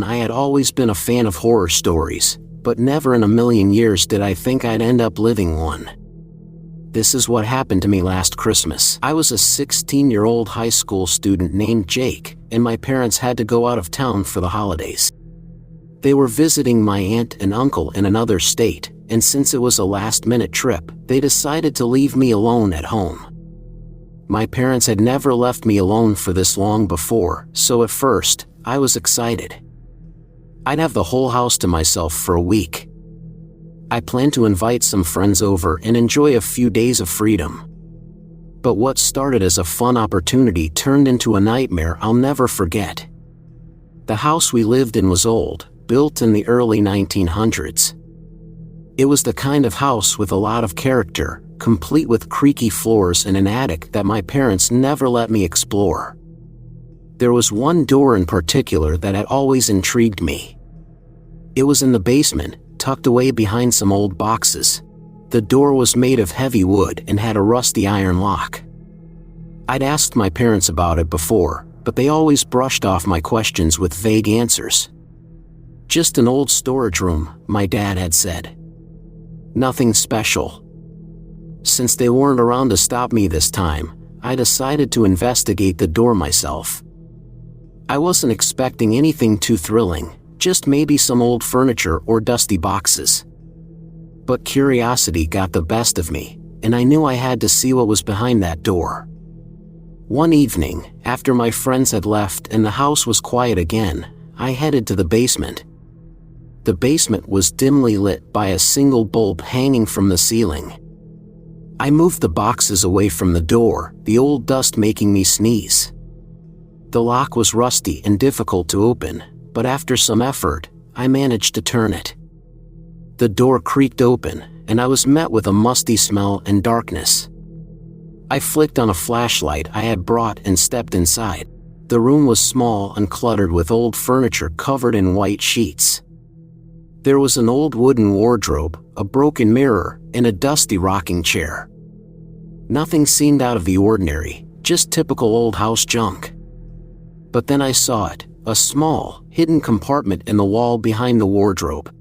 I had always been a fan of horror stories, but never in a million years did I think I'd end up living one. This is what happened to me last Christmas. I was a 16-year-old high school student named Jake, and my parents had to go out of town for the holidays. They were visiting my aunt and uncle in another state, and since it was a last-minute trip, they decided to leave me alone at home. My parents had never left me alone for this long before, so at first, I was excited. I'd have the whole house to myself for a week. I planned to invite some friends over and enjoy a few days of freedom. But what started as a fun opportunity turned into a nightmare I'll never forget. The house we lived in was old, built in the early 1900s. It was the kind of house with a lot of character, complete with creaky floors and an attic that my parents never let me explore. There was one door in particular that had always intrigued me. It was in the basement, tucked away behind some old boxes. The door was made of heavy wood and had a rusty iron lock. I'd asked my parents about it before, but they always brushed off my questions with vague answers. Just an old storage room, my dad had said. Nothing special. Since they weren't around to stop me this time, I decided to investigate the door myself. I wasn't expecting anything too thrilling, just maybe some old furniture or dusty boxes. But curiosity got the best of me, and I knew I had to see what was behind that door. One evening, after my friends had left and the house was quiet again, I headed to the basement. The basement was dimly lit by a single bulb hanging from the ceiling. I moved the boxes away from the door, the old dust making me sneeze. The lock was rusty and difficult to open, but after some effort, I managed to turn it. The door creaked open, and I was met with a musty smell and darkness. I flicked on a flashlight I had brought and stepped inside. The room was small and cluttered with old furniture covered in white sheets. There was an old wooden wardrobe, a broken mirror, and a dusty rocking chair. Nothing seemed out of the ordinary, just typical old house junk. But then I saw it, a small, hidden compartment in the wall behind the wardrobe.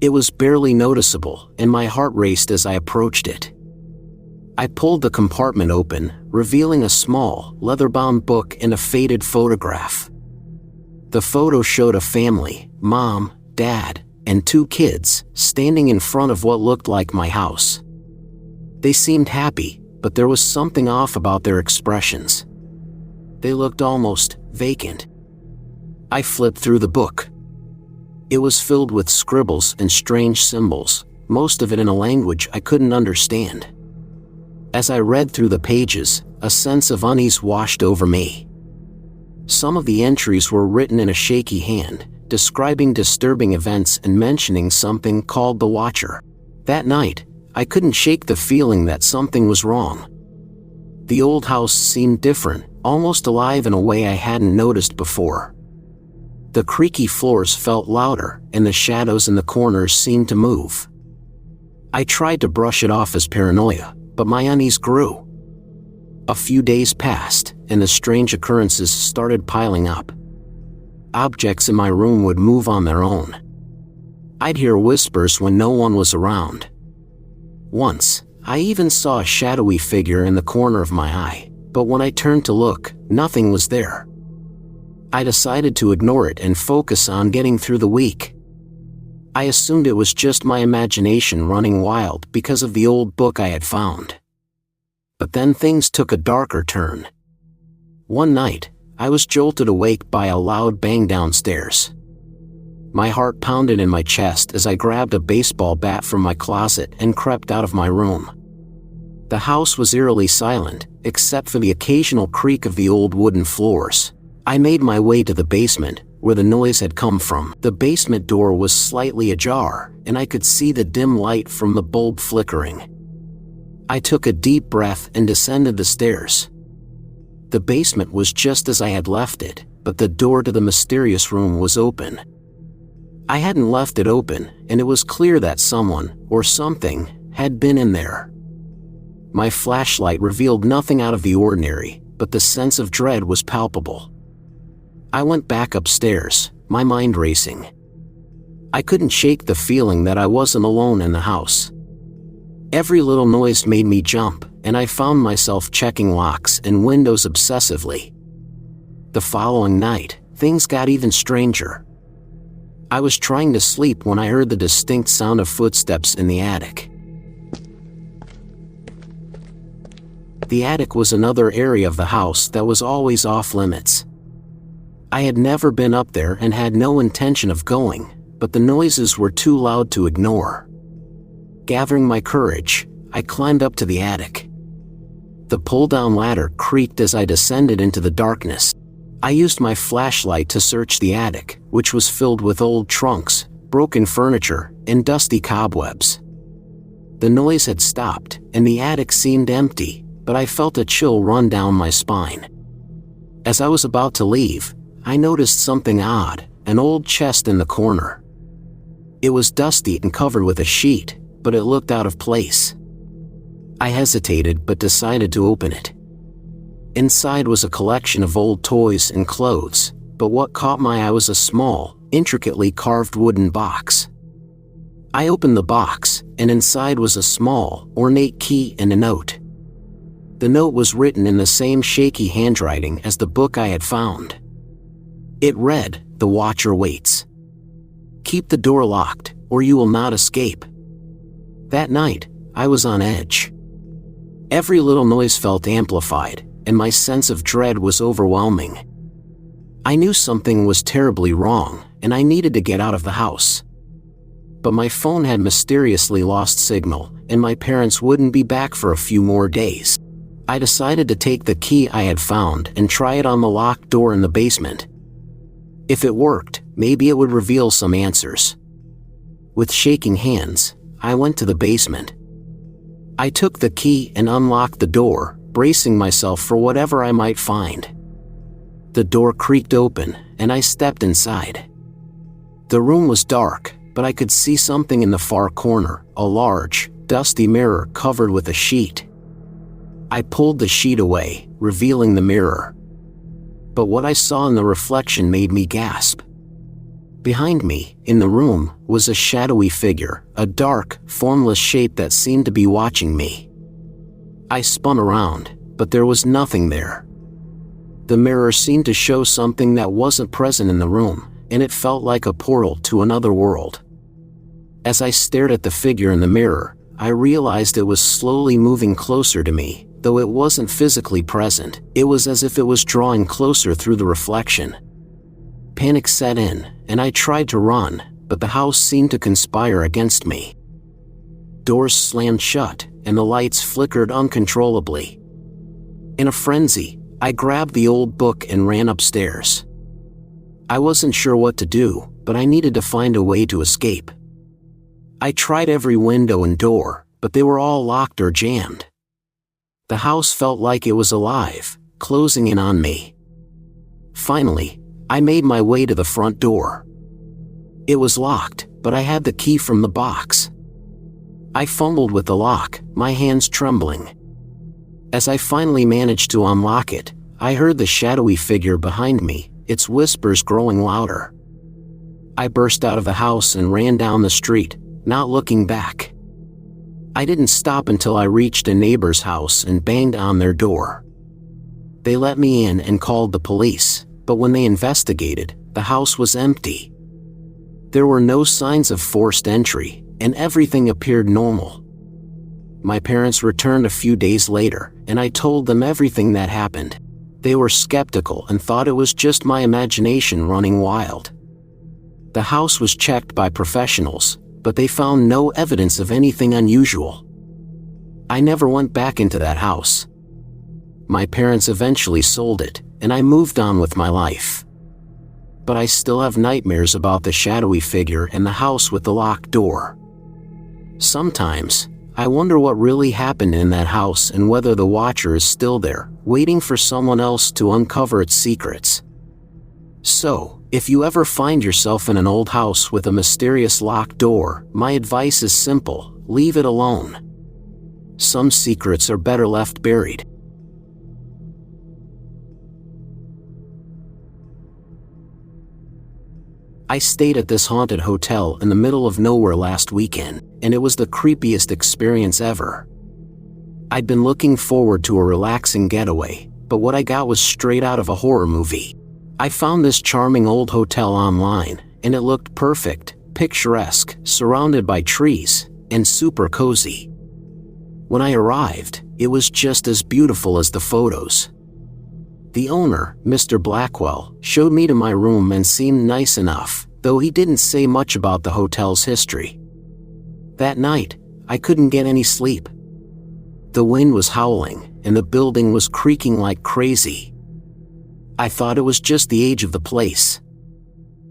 It was barely noticeable, and my heart raced as I approached it. I pulled the compartment open, revealing a small, leather-bound book and a faded photograph. The photo showed a family, Mom, Dad, and 2 kids, standing in front of what looked like my house. They seemed happy, but there was something off about their expressions. They looked almost vacant. I flipped through the book. It was filled with scribbles and strange symbols, most of it in a language I couldn't understand. As I read through the pages, a sense of unease washed over me. Some of the entries were written in a shaky hand, describing disturbing events and mentioning something called the Watcher. That night, I couldn't shake the feeling that something was wrong. The old house seemed different, almost alive in a way I hadn't noticed before. The creaky floors felt louder, and the shadows in the corners seemed to move. I tried to brush it off as paranoia, but my unease grew. A few days passed, and the strange occurrences started piling up. Objects in my room would move on their own. I'd hear whispers when no one was around. Once, I even saw a shadowy figure in the corner of my eye, but when I turned to look, nothing was there. I decided to ignore it and focus on getting through the week. I assumed it was just my imagination running wild because of the old book I had found. But then things took a darker turn. One night, I was jolted awake by a loud bang downstairs. My heart pounded in my chest as I grabbed a baseball bat from my closet and crept out of my room. The house was eerily silent, except for the occasional creak of the old wooden floors. I made my way to the basement, where the noise had come from. The basement door was slightly ajar, and I could see the dim light from the bulb flickering. I took a deep breath and descended the stairs. The basement was just as I had left it, but the door to the mysterious room was open. I hadn't left it open, and it was clear that someone, or something, had been in there. My flashlight revealed nothing out of the ordinary, but the sense of dread was palpable. I went back upstairs, my mind racing. I couldn't shake the feeling that I wasn't alone in the house. Every little noise made me jump, and I found myself checking locks and windows obsessively. The following night, things got even stranger. I was trying to sleep when I heard the distinct sound of footsteps in the attic. The attic was another area of the house that was always off limits. I had never been up there and had no intention of going, but the noises were too loud to ignore. Gathering my courage, I climbed up to the attic. The pull-down ladder creaked as I descended into the darkness. I used my flashlight to search the attic, which was filled with old trunks, broken furniture, and dusty cobwebs. The noise had stopped, and the attic seemed empty, but I felt a chill run down my spine. As I was about to leave, I noticed something odd, an old chest in the corner. It was dusty and covered with a sheet, but it looked out of place. I hesitated but decided to open it. Inside was a collection of old toys and clothes, but what caught my eye was a small, intricately carved wooden box. I opened the box, and inside was a small, ornate key and a note. The note was written in the same shaky handwriting as the book I had found. It read, "The Watcher waits. Keep the door locked, or you will not escape." That night, I was on edge. Every little noise felt amplified, and my sense of dread was overwhelming. I knew something was terribly wrong, and I needed to get out of the house. But my phone had mysteriously lost signal, and my parents wouldn't be back for a few more days. I decided to take the key I had found and try it on the locked door in the basement. If it worked, maybe it would reveal some answers. With shaking hands, I went to the basement. I took the key and unlocked the door, bracing myself for whatever I might find. The door creaked open, and I stepped inside. The room was dark, but I could see something in the far corner, a large, dusty mirror covered with a sheet. I pulled the sheet away, revealing the mirror. But what I saw in the reflection made me gasp. Behind me, in the room, was a shadowy figure, a dark, formless shape that seemed to be watching me. I spun around, but there was nothing there. The mirror seemed to show something that wasn't present in the room, and it felt like a portal to another world. As I stared at the figure in the mirror, I realized it was slowly moving closer to me. Though it wasn't physically present, it was as if it was drawing closer through the reflection. Panic set in, and I tried to run, but the house seemed to conspire against me. Doors slammed shut, and the lights flickered uncontrollably. In a frenzy, I grabbed the old book and ran upstairs. I wasn't sure what to do, but I needed to find a way to escape. I tried every window and door, but they were all locked or jammed. The house felt like it was alive, closing in on me. Finally, I made my way to the front door. It was locked, but I had the key from the box. I fumbled with the lock, my hands trembling. As I finally managed to unlock it, I heard the shadowy figure behind me, its whispers growing louder. I burst out of the house and ran down the street, not looking back. I didn't stop until I reached a neighbor's house and banged on their door. They let me in and called the police, but when they investigated, the house was empty. There were no signs of forced entry, and everything appeared normal. My parents returned a few days later, and I told them everything that happened. They were skeptical and thought it was just my imagination running wild. The house was checked by professionals, but they found no evidence of anything unusual. I never went back into that house. My parents eventually sold it, and I moved on with my life. But I still have nightmares about the shadowy figure and the house with the locked door. Sometimes, I wonder what really happened in that house and whether the Watcher is still there, waiting for someone else to uncover its secrets. So, if you ever find yourself in an old house with a mysterious locked door, my advice is simple: leave it alone. Some secrets are better left buried. I stayed at this haunted hotel in the middle of nowhere last weekend, and it was the creepiest experience ever. I'd been looking forward to a relaxing getaway, but what I got was straight out of a horror movie. I found this charming old hotel online, and it looked perfect, picturesque, surrounded by trees, and super cozy. When I arrived, it was just as beautiful as the photos. The owner, Mr. Blackwell, showed me to my room and seemed nice enough, though he didn't say much about the hotel's history. That night, I couldn't get any sleep. The wind was howling, and the building was creaking like crazy. I thought it was just the age of the place.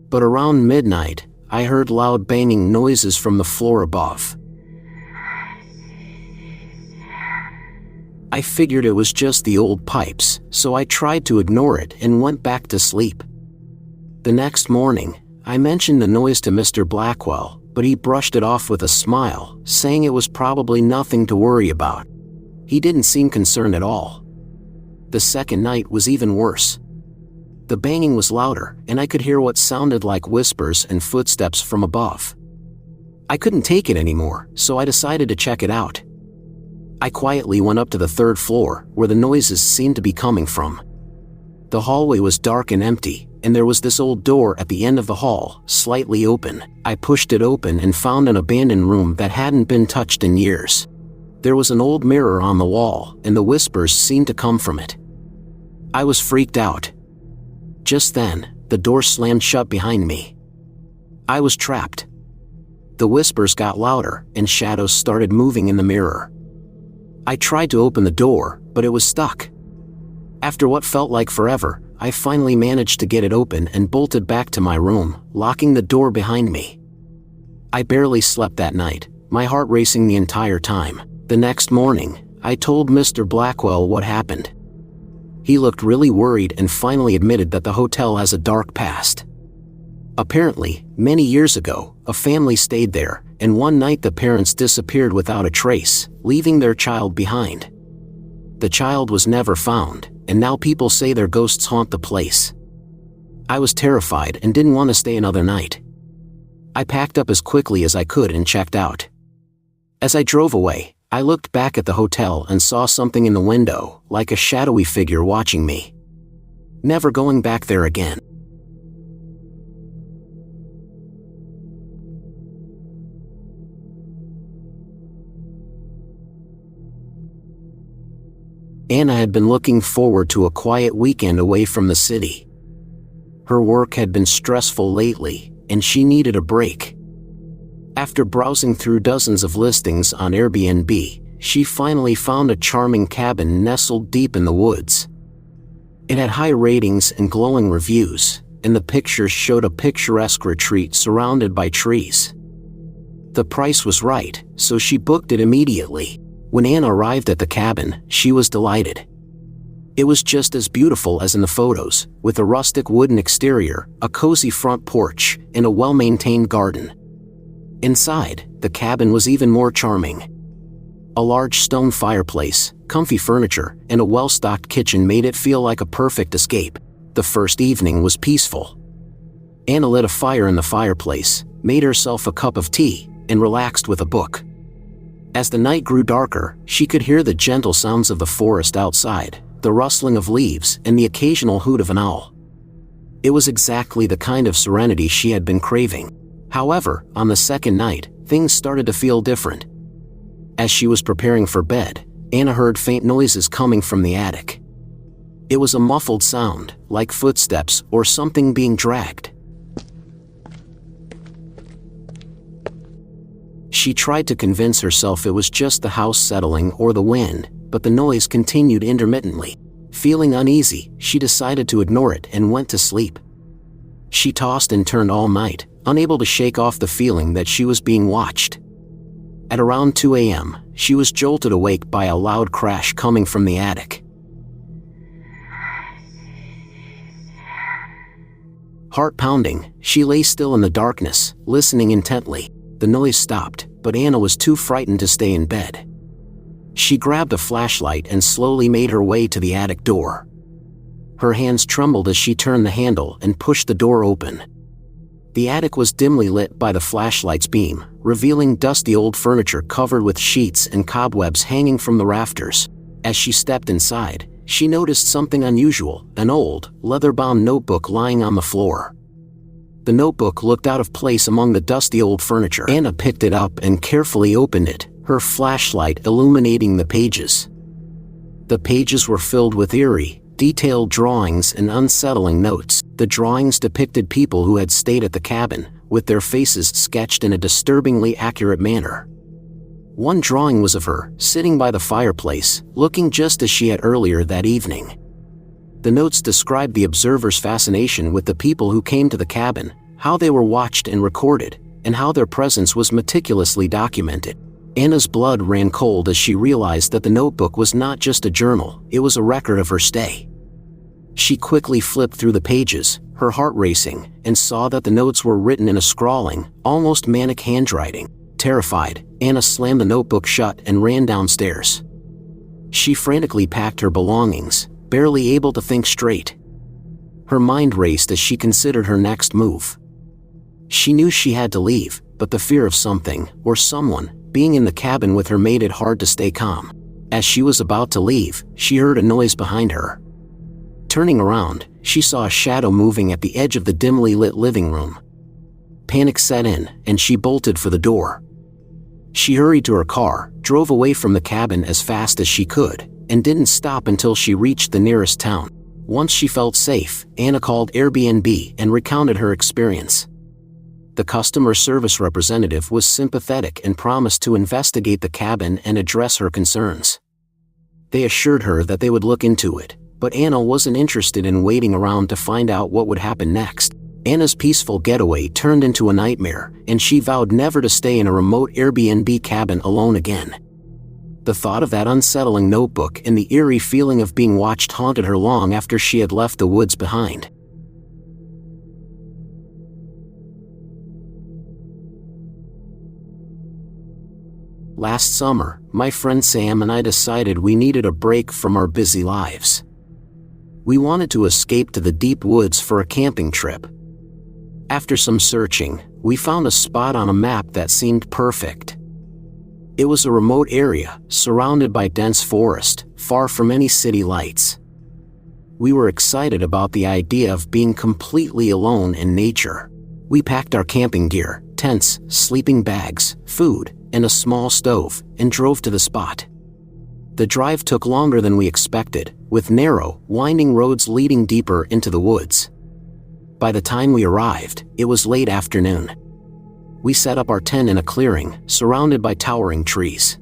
But around midnight, I heard loud banging noises from the floor above. I figured it was just the old pipes, so I tried to ignore it and went back to sleep. The next morning, I mentioned the noise to Mr. Blackwell, but he brushed it off with a smile, saying it was probably nothing to worry about. He didn't seem concerned at all. The second night was even worse. The banging was louder, and I could hear what sounded like whispers and footsteps from above. I couldn't take it anymore, so I decided to check it out. I quietly went up to the third floor, where the noises seemed to be coming from. The hallway was dark and empty, and there was this old door at the end of the hall, slightly open. I pushed it open and found an abandoned room that hadn't been touched in years. There was an old mirror on the wall, and the whispers seemed to come from it. I was freaked out. Just then, the door slammed shut behind me. I was trapped. The whispers got louder, and shadows started moving in the mirror. I tried to open the door, but it was stuck. After what felt like forever, I finally managed to get it open and bolted back to my room, locking the door behind me. I barely slept that night, my heart racing the entire time. The next morning, I told Mr. Blackwell what happened. He looked really worried and finally admitted that the hotel has a dark past. Apparently, many years ago, a family stayed there, and one night the parents disappeared without a trace, leaving their child behind. The child was never found, and now people say their ghosts haunt the place. I was terrified and didn't want to stay another night. I packed up as quickly as I could and checked out. As I drove away, I looked back at the hotel and saw something in the window, like a shadowy figure watching me. Never going back there again. Anna had been looking forward to a quiet weekend away from the city. Her work had been stressful lately, and she needed a break. After browsing through dozens of listings on Airbnb, she finally found a charming cabin nestled deep in the woods. It had high ratings and glowing reviews, and the pictures showed a picturesque retreat surrounded by trees. The price was right, so she booked it immediately. When Anna arrived at the cabin, she was delighted. It was just as beautiful as in the photos, with a rustic wooden exterior, a cozy front porch, and a well-maintained garden. Inside, the cabin was even more charming. A large stone fireplace, comfy furniture, and a well-stocked kitchen made it feel like a perfect escape. The first evening was peaceful. Anna lit a fire in the fireplace, made herself a cup of tea, and relaxed with a book. As the night grew darker, she could hear the gentle sounds of the forest outside, the rustling of leaves, and the occasional hoot of an owl. It was exactly the kind of serenity she had been craving. However, on the second night, things started to feel different. As she was preparing for bed, Anna heard faint noises coming from the attic. It was a muffled sound, like footsteps or something being dragged. She tried to convince herself it was just the house settling or the wind, but the noise continued intermittently. Feeling uneasy, she decided to ignore it and went to sleep. She tossed and turned all night, unable to shake off the feeling that she was being watched. At around 2 a.m., she was jolted awake by a loud crash coming from the attic. Heart pounding, she lay still in the darkness, listening intently. The noise stopped, but Anna was too frightened to stay in bed. She grabbed a flashlight and slowly made her way to the attic door. Her hands trembled as she turned the handle and pushed the door open. The attic was dimly lit by the flashlight's beam, revealing dusty old furniture covered with sheets and cobwebs hanging from the rafters. As she stepped inside, she noticed something unusual, an old, leather-bound notebook lying on the floor. The notebook looked out of place among the dusty old furniture. Anna picked it up and carefully opened it, her flashlight illuminating the pages. The pages were filled with eerie, detailed drawings and unsettling notes. The drawings depicted people who had stayed at the cabin, with their faces sketched in a disturbingly accurate manner. One drawing was of her, sitting by the fireplace, looking just as she had earlier that evening. The notes described the observer's fascination with the people who came to the cabin, how they were watched and recorded, and how their presence was meticulously documented. Anna's blood ran cold as she realized that the notebook was not just a journal, it was a record of her stay. She quickly flipped through the pages, her heart racing, and saw that the notes were written in a scrawling, almost manic handwriting. Terrified, Anna slammed the notebook shut and ran downstairs. She frantically packed her belongings, barely able to think straight. Her mind raced as she considered her next move. She knew she had to leave, but the fear of something, or someone, being in the cabin with her made it hard to stay calm. As she was about to leave, she heard a noise behind her. Turning around, she saw a shadow moving at the edge of the dimly lit living room. Panic set in, and she bolted for the door. She hurried to her car, drove away from the cabin as fast as she could, and didn't stop until she reached the nearest town. Once she felt safe, Anna called Airbnb and recounted her experience. The customer service representative was sympathetic and promised to investigate the cabin and address her concerns. They assured her that they would look into it, but Anna wasn't interested in waiting around to find out what would happen next. Anna's peaceful getaway turned into a nightmare, and she vowed never to stay in a remote Airbnb cabin alone again. The thought of that unsettling notebook and the eerie feeling of being watched haunted her long after she had left the woods behind. Last summer, my friend Sam and I decided we needed a break from our busy lives. We wanted to escape to the deep woods for a camping trip. After some searching, we found a spot on a map that seemed perfect. It was a remote area, surrounded by dense forest, far from any city lights. We were excited about the idea of being completely alone in nature. We packed our camping gear, tents, sleeping bags, food, and a small stove, and drove to the spot. The drive took longer than we expected, with narrow, winding roads leading deeper into the woods. By the time we arrived, it was late afternoon. We set up our tent in a clearing, surrounded by towering trees.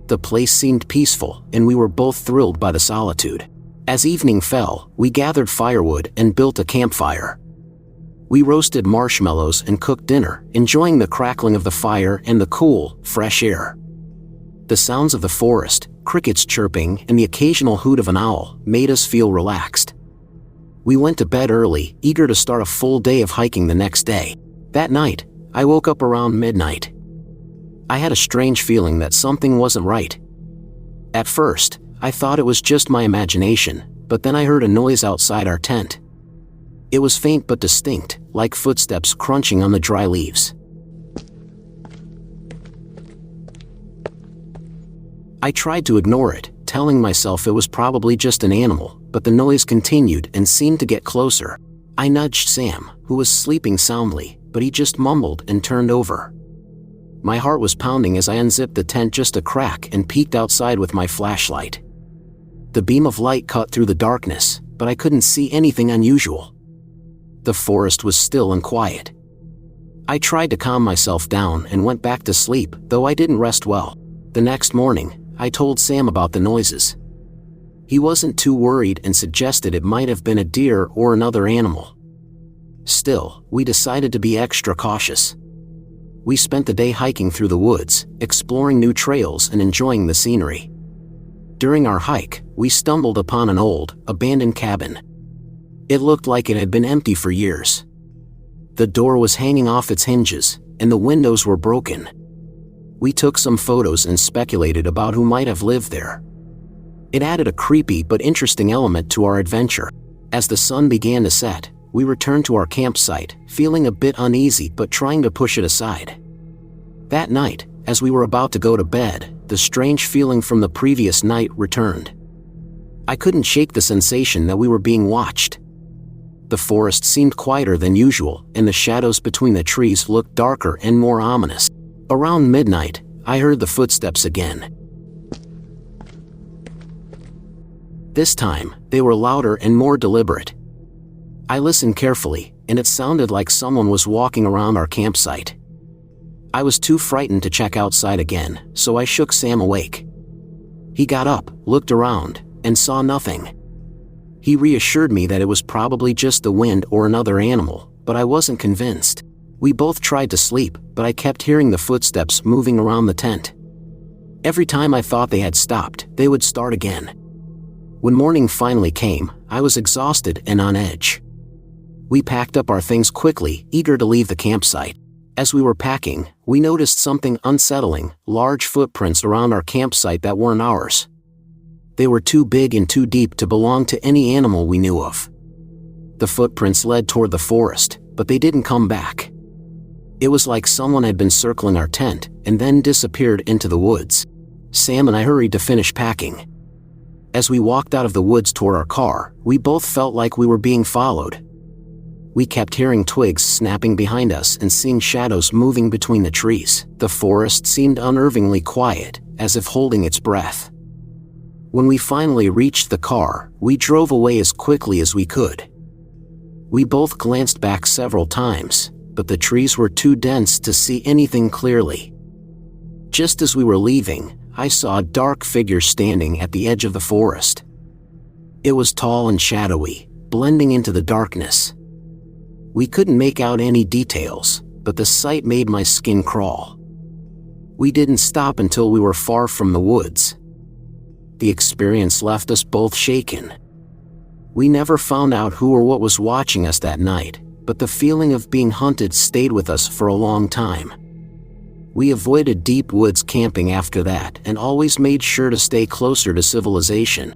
The place seemed peaceful, and we were both thrilled by the solitude. As evening fell, we gathered firewood and built a campfire. We roasted marshmallows and cooked dinner, enjoying the crackling of the fire and the cool, fresh air. The sounds of the forest, crickets chirping, and the occasional hoot of an owl made us feel relaxed. We went to bed early, eager to start a full day of hiking the next day. That night, I woke up around midnight. I had a strange feeling that something wasn't right. At first, I thought it was just my imagination, but then I heard a noise outside our tent. It was faint but distinct, like footsteps crunching on the dry leaves. I tried to ignore it, telling myself it was probably just an animal, but the noise continued and seemed to get closer. I nudged Sam, who was sleeping soundly, but he just mumbled and turned over. My heart was pounding as I unzipped the tent just a crack and peeked outside with my flashlight. The beam of light cut through the darkness, but I couldn't see anything unusual. The forest was still and quiet. I tried to calm myself down and went back to sleep, though I didn't rest well. The next morning, I told Sam about the noises. He wasn't too worried and suggested it might have been a deer or another animal. Still, we decided to be extra cautious. We spent the day hiking through the woods, exploring new trails and enjoying the scenery. During our hike, we stumbled upon an old, abandoned cabin. It looked like it had been empty for years. The door was hanging off its hinges, and the windows were broken. We took some photos and speculated about who might have lived there. It added a creepy but interesting element to our adventure. As the sun began to set, we returned to our campsite, feeling a bit uneasy but trying to push it aside. That night, as we were about to go to bed, the strange feeling from the previous night returned. I couldn't shake the sensation that we were being watched. The forest seemed quieter than usual, and the shadows between the trees looked darker and more ominous. Around midnight, I heard the footsteps again. This time, they were louder and more deliberate. I listened carefully, and it sounded like someone was walking around our campsite. I was too frightened to check outside again, so I shook Sam awake. He got up, looked around, and saw nothing. He reassured me that it was probably just the wind or another animal, but I wasn't convinced. We both tried to sleep, but I kept hearing the footsteps moving around the tent. Every time I thought they had stopped, they would start again. When morning finally came, I was exhausted and on edge. We packed up our things quickly, eager to leave the campsite. As we were packing, we noticed something unsettling: large footprints around our campsite that weren't ours. They were too big and too deep to belong to any animal we knew of. The footprints led toward the forest, but they didn't come back. It was like someone had been circling our tent and then disappeared into the woods. Sam and I hurried to finish packing. As we walked out of the woods toward our car, we both felt like we were being followed. We kept hearing twigs snapping behind us and seeing shadows moving between the trees. The forest seemed unnervingly quiet, as if holding its breath. When we finally reached the car, we drove away as quickly as we could. We both glanced back several times, but the trees were too dense to see anything clearly. Just as we were leaving, I saw a dark figure standing at the edge of the forest. It was tall and shadowy, blending into the darkness. We couldn't make out any details, but the sight made my skin crawl. We didn't stop until we were far from the woods. The experience left us both shaken. We never found out who or what was watching us that night, but the feeling of being hunted stayed with us for a long time. We avoided deep woods camping after that and always made sure to stay closer to civilization.